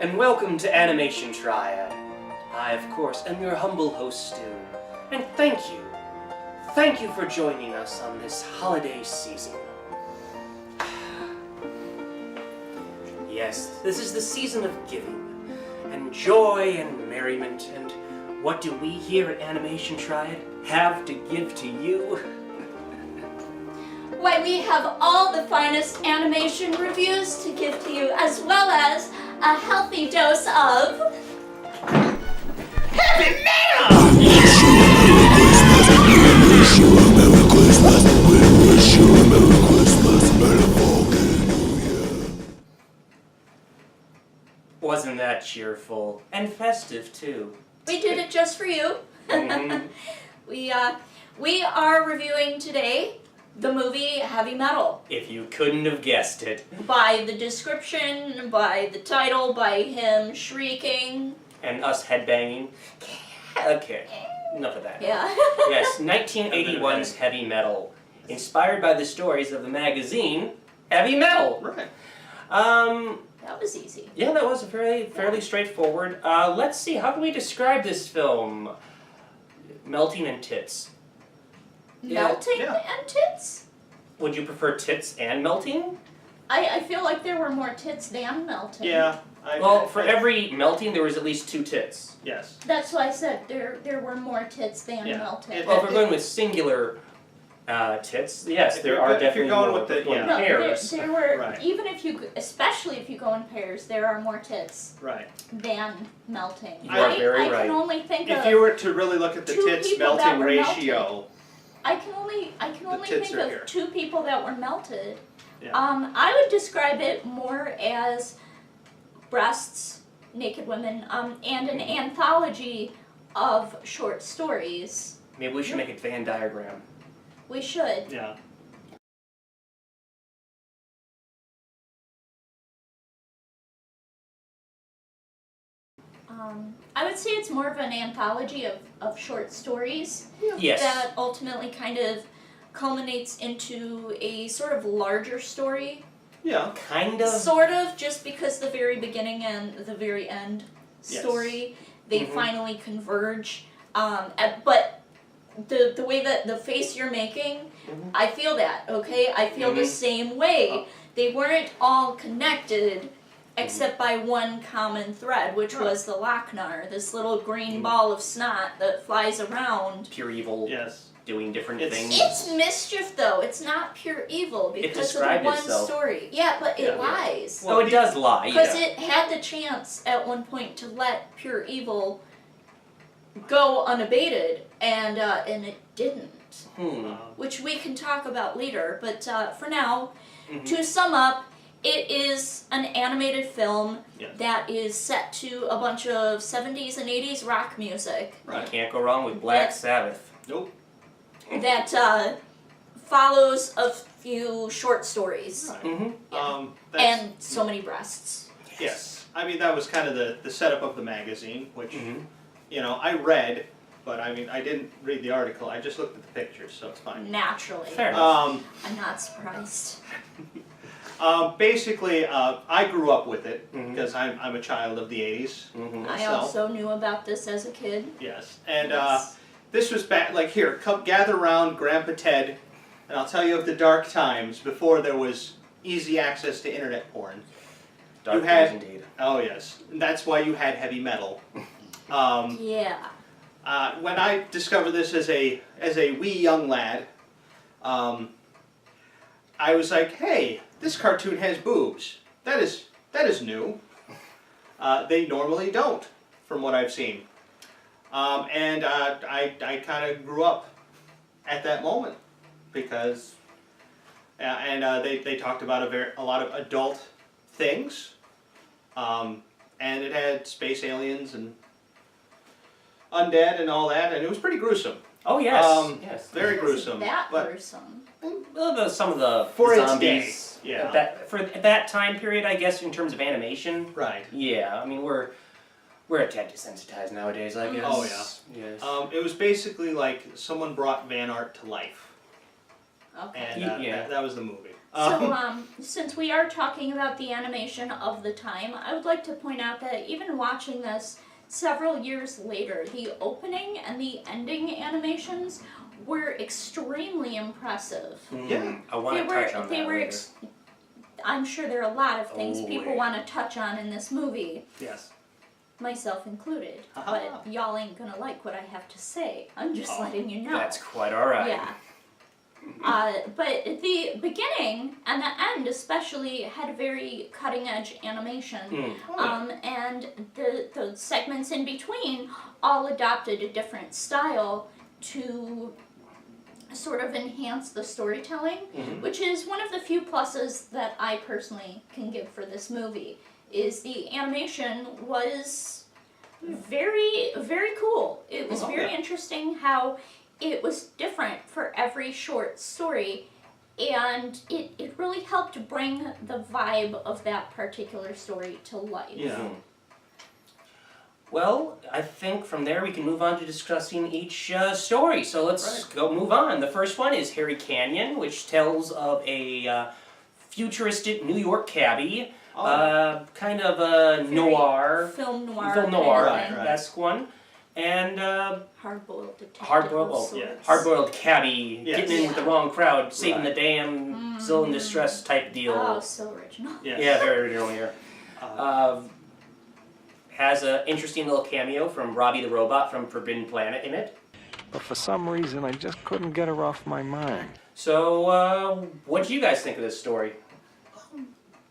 and welcome to Animation Triad. I, of course, am your humble host, Stu, and thank you. Thank you for joining us on this holiday season. Yes, this is the season of giving, and joy and merriment, and what do we here at Animation Triad have to give to you? Why, we have all the finest animation reviews to give to you, as well as a healthy dose of Heavy metal! Wasn't that cheerful? And festive, too. We did it just for you. Mm-hmm. We are reviewing today the movie Heavy Metal. If you couldn't have guessed it. By the description, by the title, by him shrieking. And us headbanging. Okay, enough of that. Yeah. Yes, 1981's Heavy Metal. Inspired by the stories of the magazine Heavy Metal. Right. That was easy. Yeah, that was fairly straightforward. Let's see, how can we describe this film? Melting and tits. Melting Yeah. and tits? Would you prefer tits and melting? I feel like there were more tits than melting. Yeah. Well, for every melting, there was at least 2 tits. Yes. That's why I said there were more tits than Yeah. melting. Well, if we're going with singular tits, yes, there are definitely if you're going more with the- going yeah. No, pairs. there were, Right. even if you, especially if you go in pairs, there are more tits Right. than melting. You are very I right. can only think If of, you were to really look at the two tits people that melting were ratio, I can only tits think are of here. 2 people that were melted. Yeah. I would describe it more as breasts, naked women, and an anthology of short stories. Maybe we should make a Venn diagram. We should. yeah. I would say it's more of an anthology of short stories Yes. that ultimately kind of culminates into a sort of larger story. Yeah. Kind of. Sort of, just because the very beginning and the very end story, they Mhm. finally converge. But the way that the face you're making, Mhm. I feel that, okay? I feel the Mhm. same way. Oh. They weren't all connected except by one common thread, which was the Lochnar, this little green ball of snot that flies around. Pure evil Yes. doing different It's- things. It's mischief, though. It's not pure evil because of the described one itself. story. Yeah, but it Yeah. lies. Oh, it does lie, Because yeah. it had the chance at one point to let pure evil go unabated, and it didn't. Which we can talk about later, but for now, Mhm. to sum up, it is an animated film Yes. that is set to a bunch of 70s and 80s rock music You can't go wrong with Black Yeah. Sabbath. Nope. that follows a few short stories Right. Mm-hmm. Yeah. That's, and so many breasts. yes. I mean, that was kind of the setup of the magazine, which, Mm-hmm. you know, I read, but I mean, I didn't read the article. I just looked at the pictures, so it's fine. Naturally. Fair enough. I'm not surprised. Basically, I grew up with it Mhm. because I'm a child of the 80s. Mm-hmm. I Myself. also knew about this as a kid. Yes. And Yes. this was back, like, here, come gather around Grandpa Ted, and I'll tell you of the dark times before there was easy access to internet porn. Dark you had- days indeed. Oh, yes. And that's why you had heavy metal. Yeah. When I discovered this as a wee young lad, I was like, hey, this cartoon has boobs. That is new. They normally don't, from what I've seen. And I kind of grew up at that moment because, they talked about a lot of adult things, and it had space aliens and undead and all that, and it was pretty gruesome. Oh, yes. Yes. Very It's gruesome. that but gruesome. Well, some of the For its zombies. day, yeah. For that time period, I guess, in terms of animation. right. Yeah, I mean, we're a tad desensitized nowadays, I guess. Oh, yeah. Yes. It was basically like someone brought Van Art to life, Okay. and Yeah. that was the movie. Since we are talking about the animation of the time, I would like to point out that even watching this several years later, the opening and the ending animations were extremely impressive. Yeah. I want to touch on that later. I'm sure there are a lot of things Oh, people yeah. want to touch on in this movie, Yes. myself included. Aha. But y'all ain't gonna like what I have to say. I'm just letting you know. That's quite alright. Yeah. But the beginning and the end especially had very cutting edge animation. And the segments in between all adopted a different style to sort of enhance the storytelling, which is one of the few pluses that I personally can give for this movie, is the animation was very, very cool. It was very interesting how it was different for every short story, and it really helped bring the vibe of that particular story to life. Yeah. Well, I think from there we can move on to discussing each story. So let's go move on. The first one is Harry Canyon, which tells of a futuristic New York cabbie, kind of a noir, Film noir. esque one, and hard-boiled detective. hard-boiled cabbie getting in with the wrong crowd, saving the Right. damsel in distress type deal. Oh, so original. Yeah. Very original here. Has an interesting little cameo from Robbie the Robot from Forbidden Planet in it. But for some reason, I just couldn't get her off my mind. So, what do you guys think of this story?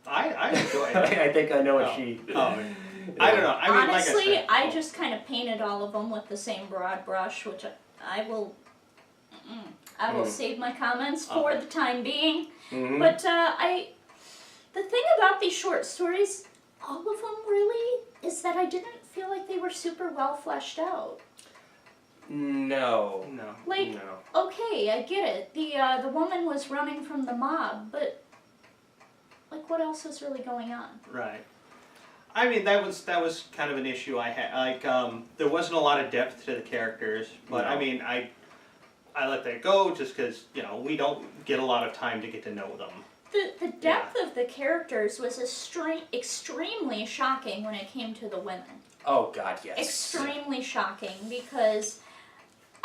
I enjoy it. I think I know what she... I don't know. I mean, Honestly, like I said, I just kind of painted all of them with the same broad brush, which I will save my comments for the time being. But the thing about these short stories, all of them really, is that I didn't feel like they were super well fleshed out. No. Like, No. okay, I get it. The woman was running from the mob, but like, what else was really going on? Right. I mean, that was kind of an issue I had. Like, there wasn't a lot of depth to the characters, but I mean, I let that go just because we don't get a lot of time to get to know them. The depth of the characters was extremely shocking when it came to the women. Oh, God, yes. Extremely shocking, because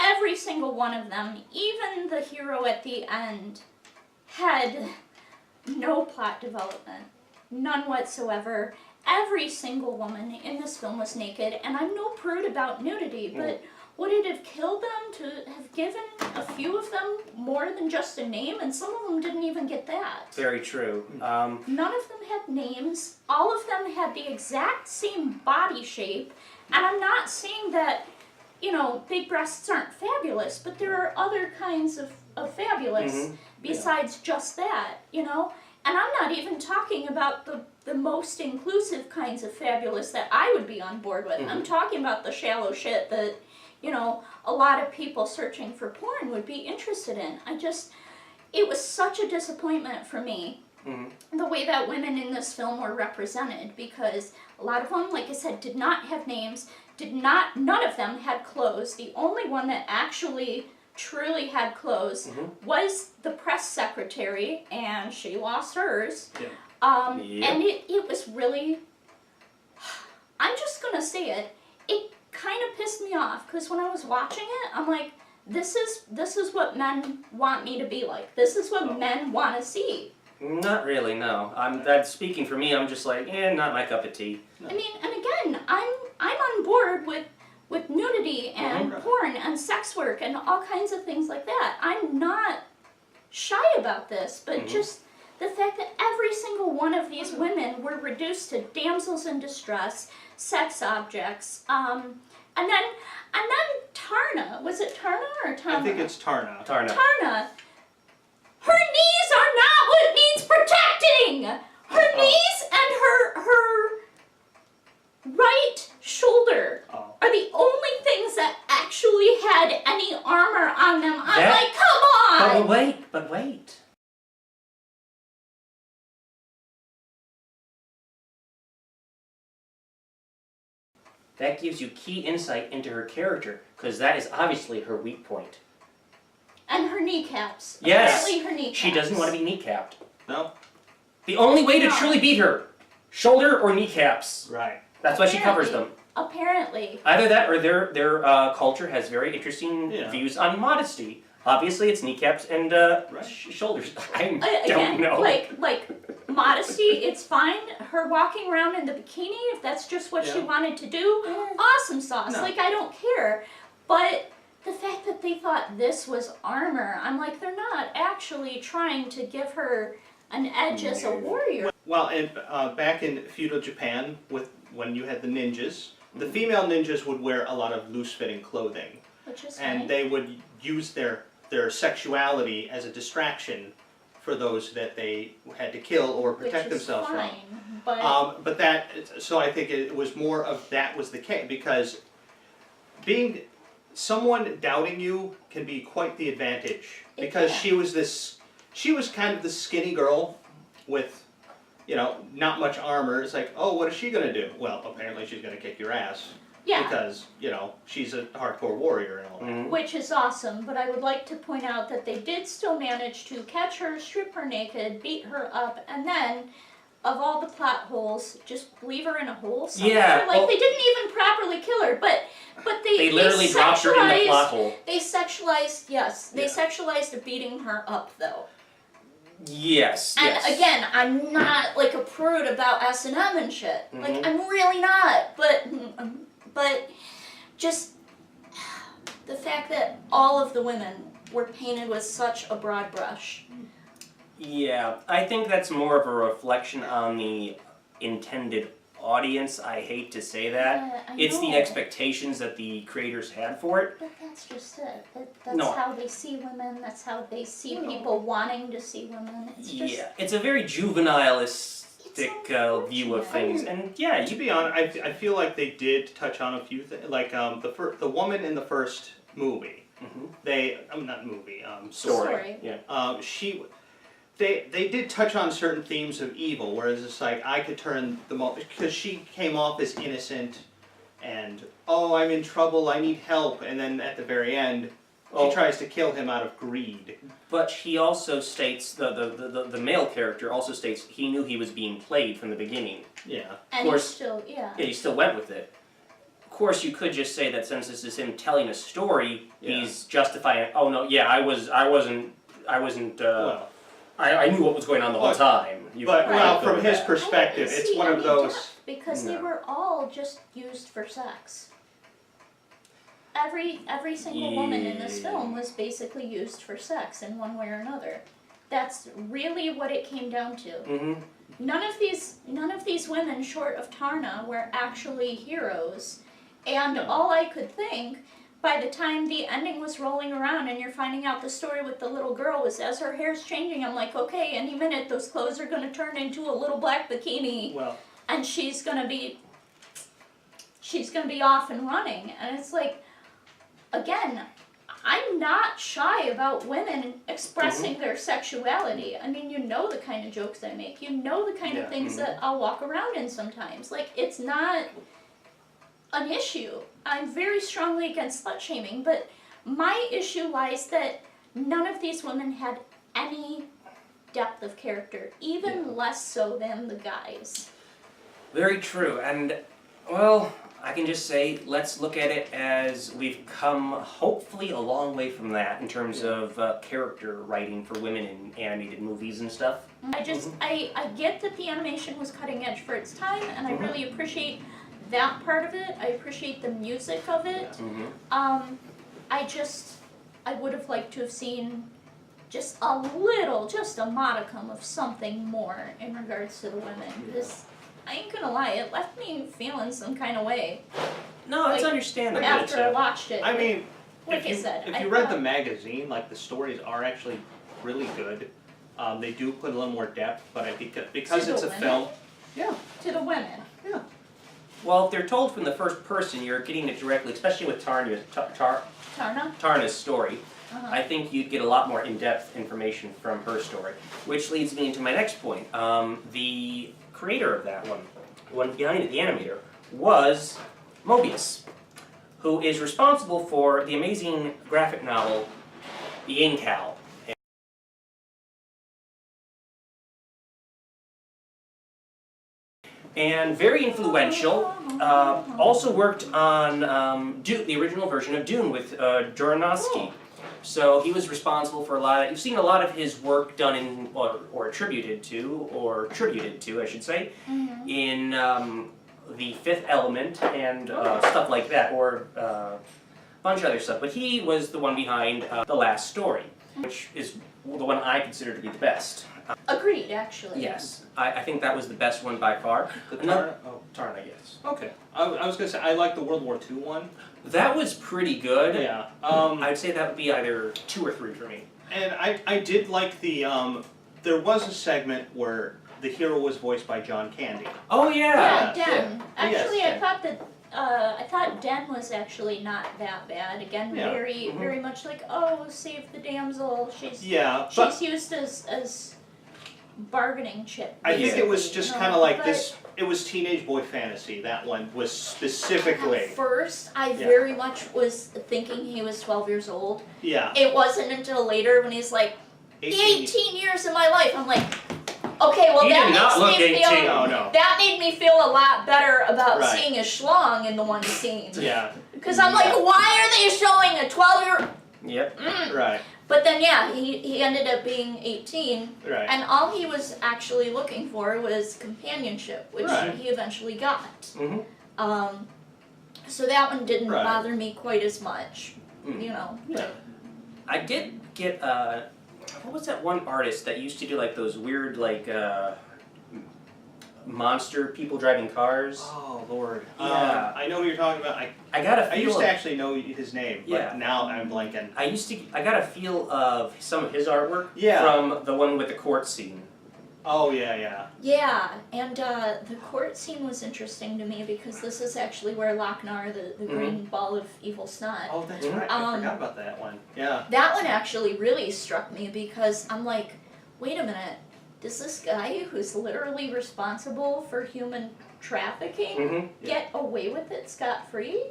every single one of them, even the hero at the end, had no plot development. None whatsoever. Every single woman in this film was naked, and I'm no prude about nudity, but would it have killed them to have given a few of them more than just a name? And some of them didn't even get that. Very true. None of them had names. All of them had the exact same body shape. And I'm not saying that, big breasts aren't fabulous, but there are other kinds of fabulous besides just that, And I'm not even talking about the most inclusive kinds of fabulous that I would be on board with. I'm talking about the shallow shit that a lot of people searching for porn would be interested in. It was such a disappointment for me, the way that women in this film were represented, because a lot of them, like I said, did not have names, none of them had clothes. The only one that actually truly had clothes was the press secretary, and she lost hers. And it was really, I'm just gonna say it kind of pissed me off, because when I was watching it, I'm like, this is what men want me to be like. This is what men want to see. Not really, no. That's speaking for me. I'm just like, not my cup of tea. I mean, and again, I'm on board with nudity and porn and sex work and all kinds of things like that. I'm not shy about this, but just the fact that every single one of these women were reduced to damsels in distress, sex objects, and then Tarna, was it Tarna or Tarna? I think it's Tarna. Tarna. Her knees are not what needs protecting! Her knees and her right shoulder are the only things that actually had any armor on them. I'm like, come on! But wait. That gives you key insight into her character, because that is obviously her weak point. And her kneeccaps. Yes. Apparently her kneecaps. She doesn't want to be kneecapped. No? The only way to No. truly beat her, shoulder or kneecaps. Right. That's why she covers them. Apparently. Either that or their culture has very interesting Yeah. views on modesty. Obviously, it's kneecaps and shoulders. I don't Again, know. like modesty, it's fine. Her walking around in the bikini, if that's just what she Yeah. wanted to do, awesome sauce. No. Like, I don't care. But the fact that they thought this was armor, I'm like, they're not actually trying to give her an edge as a warrior. Well, and back in feudal Japan, when you had the ninjas, the female ninjas would wear a lot of loose-fitting clothing, Which is and fine. they would use their sexuality as a distraction for those that they had to kill or protect Which is themselves fine, from. But that, so I think it was more of that was the case, because being someone doubting you can be quite the advantage, It because can. she was kind of the skinny girl with, you know, not much armor. It's like, oh, what is she gonna do? Well, apparently she's gonna kick your ass. Yeah. Because, you know, she's a hardcore warrior and all that. Mhm. Which is awesome, but I would like to point out that they did still manage to catch her, strip her naked, beat her up, and then, of all the plot holes, just leave her in a hole somewhere. Yeah, Like, well- they didn't even properly kill her, but They literally dropped her in the plot hole. They sexualized, yes, they Yeah. sexualized beating her up, though. Yes. And yes. again, I'm not like a prude about S&M and shit. Like, Mhm. I'm really not. But just the fact that all of the women were painted with such a broad brush. Yeah, I think that's more of a reflection on the intended audience. I hate to say that. Yeah, I It's the know. expectations that the creators had for it. But that's just it. That's No. how they see women. That's how they see people wanting to see women. It's just, Yeah, it's a very juvenilistic view of unfortunate. things, and yeah, To you be honest, I feel like they did touch on a few things, like the woman in the first movie. Mhm. Not movie, Story. Yeah. They did touch on certain themes of evil, whereas it's like I could turn them all because she came off as innocent, and oh, I'm in trouble, I need help, and then at the very end, Oh. she tries to kill him out of greed. But he also states the male character also states he knew he was being played from the beginning. Yeah. And course- he's still, yeah. Yeah, he still went with it. Of course, you could just say that since this is him telling a story, Yeah. he's justifying. Oh no, yeah, I wasn't. Well, I knew what was going on the whole But- time. You but could well, go from with his that. perspective, I didn't it's see one of any those. depth because they No. were all just used for sex. Every single woman in this film was basically used for sex in one way or another. That's really what it came down to. Mm-hmm. None of these women, short of Tarna, were actually heroes. And all I could think, by the time the ending was rolling around and you're finding out the story with the little girl, was as her hair's changing, I'm like, okay, any minute those clothes are gonna turn into a little black bikini, Well, and she's gonna be off and running. And it's like, again, I'm not shy about women expressing their sexuality. I mean, you know the kind of jokes I make. You know the kind of things that I'll walk around in sometimes. Like, it's not an issue. I'm very strongly against slut shaming, but my issue lies that none of these women had any depth of character, even less so than the guys. Very true, and well, I can just say let's look at it as we've come hopefully a long way from that in terms of character writing for women in animated movies and stuff. I get that the animation was cutting edge for its time, and I really appreciate that part of it. I appreciate the music of it. Mm-hmm. I would have liked to have seen just a modicum of something more in regards to the women. This, I ain't gonna lie, it left me feeling some kind of way No, it's Like, understandable. after I watched it. I mean, Like I said, if I you read thought- the magazine, like the stories are actually really good. They do put a little more depth, but I think that because To it's the a women? film. Yeah. to the women. Yeah. Well, if they're told from the first person, you're getting it directly, especially with Tarna? Tarna's story. Uh-huh. I think you'd get a lot more in-depth information from her story, which leads me into my next point. The creator of that one behind it, the animator, was Mobius, who is responsible for the amazing graphic novel, The Incal. and very influential. Also worked on Dune, the original version of Dune with Aronofsky. So he was responsible for a lot of, you've seen a lot of his work done in, or attributed to, I should say, in The Fifth Element and stuff like that, or a bunch of other stuff. But he was the one behind The Last Story, which is the one I consider to be the best. Agreed, actually. Yes, I think that was the best one by far. Tarna, yes. Okay. I was gonna say I like the World War II one. That was pretty good. Yeah. I'd say that would be either 2 or 3 for me. And I did like the there was a segment where the hero was voiced by John Candy. Oh Yeah, yeah. Den. Actually, Yes, I thought Den was actually not that bad. Again, Yeah. very much like, oh, save the damsel. She's But used as bargaining chip. I think it was basically, just you know, kind of like but this. It was teenage boy fantasy. That one was specifically. At first, I Yeah. very much was thinking he was 12 years old. Yeah. It wasn't until later when he's like, 18. 18 years of my life. I'm like, okay, well He that did not look makes me 18. feel No. that made me feel a lot better about Right. seeing a schlong in the one scene. Yeah. Because I'm like, why are they showing a 12-year? Yep. Right. But then yeah, he ended up being 18, Right. and all he was actually looking for was companionship, which Right. he eventually got. Mhm. So that one didn't Right. bother me quite as much, Mm. you know. Yeah. I did get what was that one artist that used to do like those weird like monster people driving cars? Oh Lord. Yeah. I know who you're talking about. I got a I feel. used of, to actually know his name, but Yeah. now I'm blanking. I got a feel of some of his artwork Yeah. from the one with the court scene. Oh yeah. Yeah, and the court scene was interesting to me because this is actually where Lochnar, the green ball of evil snot, Oh, that's Mhm. right. I forgot about that one. Yeah. that one actually really struck me because I'm like, wait a minute, does this guy who's literally responsible for human trafficking Mm-hmm. get away with it scot-free?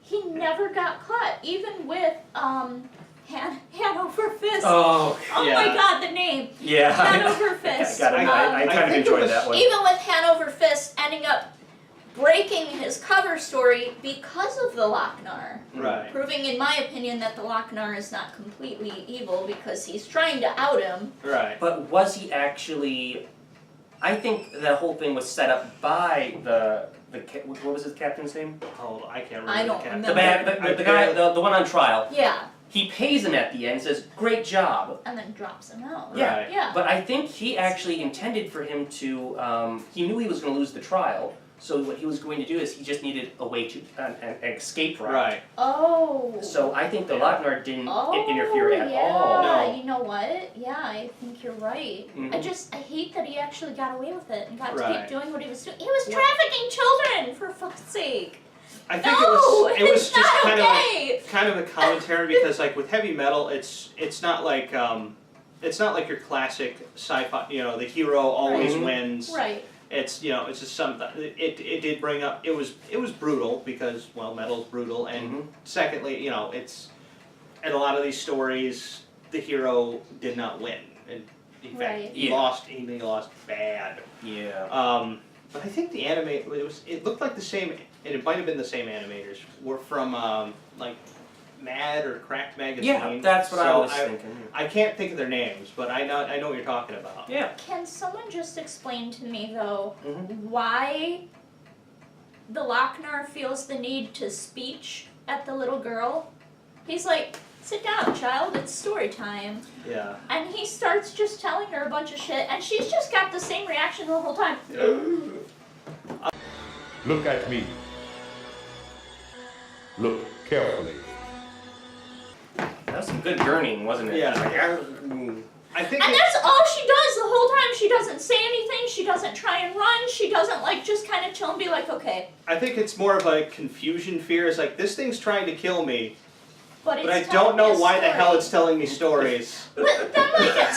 He never got caught, even with Hanover Fist. Oh, Oh yeah. my god, the name! yeah. Hanover Fist. I kind of think it enjoyed was- that one. Even with Hanover Fist ending up breaking his cover story because of the Lochnar. Right. Proving, in my opinion, that the Lochnar is not completely evil because he's trying to out him. Right. But was he actually? I think the whole thing was set up by what was his captain's name? Oh, I can't remember. I don't the captain. remember. The guy, the one on trial. Yeah, He pays him at the end, says, "Great job." and then drops him out. Yeah. Right. Yeah. But I think he actually intended for him to. He knew he was going to lose the trial, so what he was going to do is he just needed a way to an escape route. Right. Oh. So I think the Yeah. Lochnar didn't Oh, interfere at yeah. all. No. You know what? Yeah, I think you're right. Mhm. I hate that he actually got away with it and got to Right. keep doing what he was doing. He was Yeah. trafficking children, for fuck's sake. I think No, it was it's just not kind okay. of a commentary because like with heavy metal it's not like your classic sci-fi, you know, the hero always Right. wins. Right. It's, you know, it's just something it did bring up, it was brutal because, well, metal's brutal, and Mhm. secondly, you know, it's in a lot of these stories the hero did not win, and in fact Right. he Yeah. lost bad. Yeah. But I think the it looked like the same, and it might have been the same animators, were from like Mad or Cracked magazine. Yeah, that's what I So was thinking. I can't think of their names, but I know what you're talking about. Yeah. Can someone just explain to me, though, Mhm. why the Lochnar feels the need to speech at the little girl? He's like, sit down, child, it's story time. Yeah. And he starts just telling her a bunch of shit, and she's just got the same reaction the whole time. Look at me. Look carefully. That was some good gurning, wasn't it? Yeah. Just like, I think And that's all she does the whole time. She doesn't say anything, she doesn't try and run, she doesn't, like, just kind of chill and be like, okay. I think it's more of a confusion fear. It's like, this thing's trying to kill me, But but I it's don't telling know me a why the hell story. it's telling me stories. But then, like, at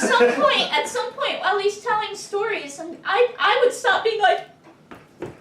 some point, while he's telling stories, and I would stop being like,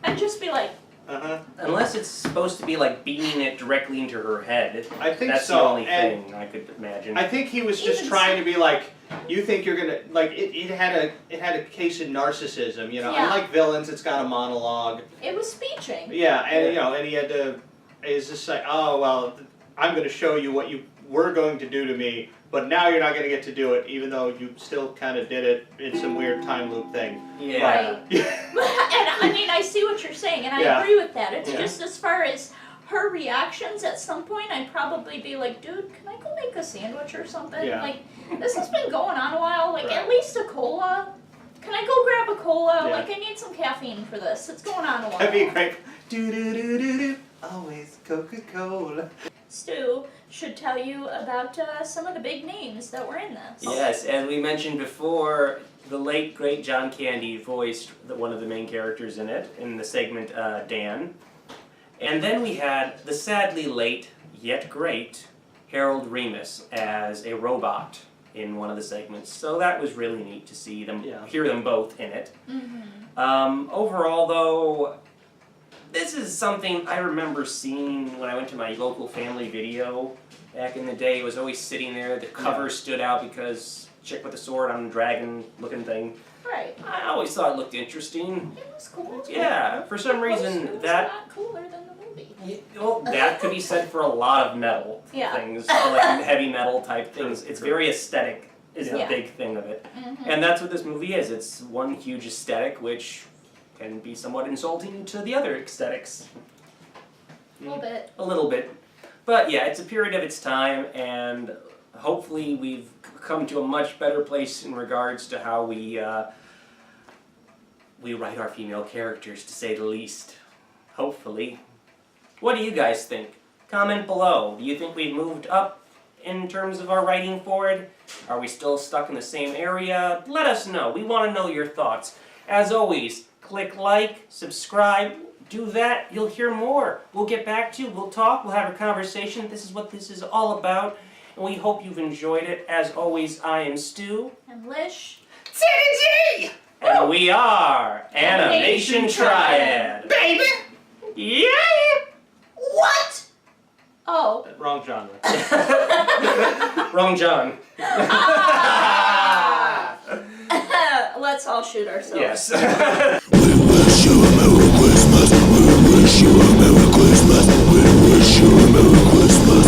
and just be like, Unless it's supposed to be like beaming it directly into her head. I think That's so. the only and thing I could imagine. I think he was just Even trying to be like, you think you're gonna like it had a case of narcissism, you know. Yeah. Unlike villains, it's got a monologue. It was speeching. Yeah, and you know, and he had to. Is just like, oh well, I'm going to show you what you were going to do to me, but now you're not going to get to do it, even though you still kind of did it in some weird time loop thing. Yeah. Right. And I mean, I see what you're saying, and I Yeah. agree with that. It's Yeah. just as far as her reactions, at some point, I'd probably be like, dude, can I go make a sandwich or something? Yeah. Like, this has been going on a while. Like, Right. at least a cola. Can I go grab a cola? Yeah. Like, I need some caffeine for this. It's going on a while. That'd be great. Do do do do do. Always Coca-Cola. Stu should tell you about some of the big names that were in this. Yes, as we mentioned before, the late great John Candy voiced one of the main characters in it, in the segment Dan. And then we had the sadly late, yet great, Harold Ramis as a robot in one of the segments. So that was really neat to see them, hear them both in it. Mm-hmm. Overall though, this is something I remember seeing when I went to my local family video back in the day. It was always sitting there, the cover stood out because chick with a sword on a dragon looking thing. Right. I always thought it looked interesting. It was cool. Yeah, for some It reason was that... a lot cooler than the movie. Well, that could be said for a lot of metal things, like heavy metal type things. It's very aesthetic is the Yeah. big thing of it. Mm-hmm. And that's what this movie is. It's one huge aesthetic which can be somewhat insulting to the other aesthetics. A little bit. A little bit. But yeah, it's a period of its time, and hopefully we've come to a much better place in regards to how we write our female characters, to say the least. Hopefully. What do you guys think? Comment below. Do you think we've moved up in terms of our writing forward? Are we still stuck in the same area? Let us know. We want to know your thoughts. As always, click like, subscribe, do that, you'll hear more. We'll get back to you, we'll talk, we'll have a conversation. This is what this is all about, and we hope you've enjoyed it. As always, I am Stu. And Lish. G! And we are Animation Triad. Baby! Yeah! What? Oh. Wrong genre. Wrong John. Let's all shoot ourselves. Yes. We wish you a Merry Christmas. We wish you a Merry Christmas. We wish you a Merry Christmas.